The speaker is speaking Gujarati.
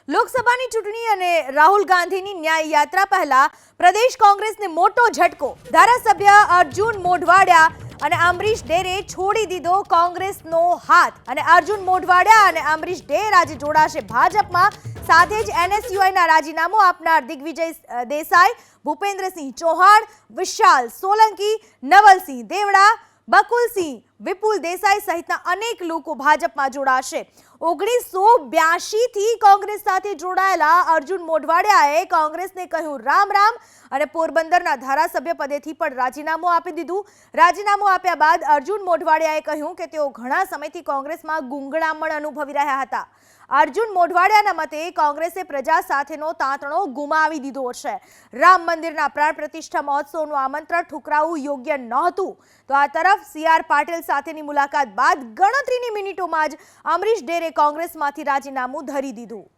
લોકસભાની ચૂંટણી અને રાહુલ ગાંધીની ન્યાય યાત્રા પહેલા પ્રદેશ કોંગ્રેસને મોટો ઝટકો। ધારાસભ્ય અર્જુન મોઢવાડિયા અને અમરીશ ડેરે છોડી દીધો કોંગ્રેસનો હાથ અને અર્જુન મોઢવાડિયા અને અમરીશ ડેર આજે જોડાશે ભાજપમાં। સાથે જ એનએસયુઆઈના રાજીનામું આપનાર દિગ્વિજય દેસાઈ, ભૂપેન્દ્રસિંહ ચૌહાણ, વિશાલ સોલંકી, નવલસિંહ દેવડા, બકુલસિંહ વિપુલ દેસાઈ સહિતના અનેક લોકો ભાજપમાં જોડાશે। 1982 થી કોંગ્રેસ સાથે જોડાયેલા અર્જુન મોઢવાડિયાએ કોંગ્રેસને કહ્યું રામ રામ અને પોરબંદરના ધારાસભ્ય પદેથી પણ રાજીનામું આપી દીધું। રાજીનામું આપ્યા બાદ અર્જુન મોઢવાડિયાએ કહ્યું કે તેઓ ઘણા સમયથી કોંગ્રેસમાં ગૂંગળામણ અનુભવી રહ્યા હતા। અર્જુન મોઢવાડિયાના મતે કોંગ્રેસે પ્રજા સાથેનો તાંતણો ગુમાવી દીધો છે। રામ મંદિરના પ્રાણ પ્રતિષ્ઠા મહોત્સવનું આમંત્રણ ઠુકરાવવું યોગ્ય નહોતું। તો આ તરફ સીઆર પાટીલ સાથેની મુલાકાત બાદ ગણતરીની મિનિટોમાં જ અમરીશ ડેરે કોંગ્રેસમાંથી રાજીનામું ધરી દીધું।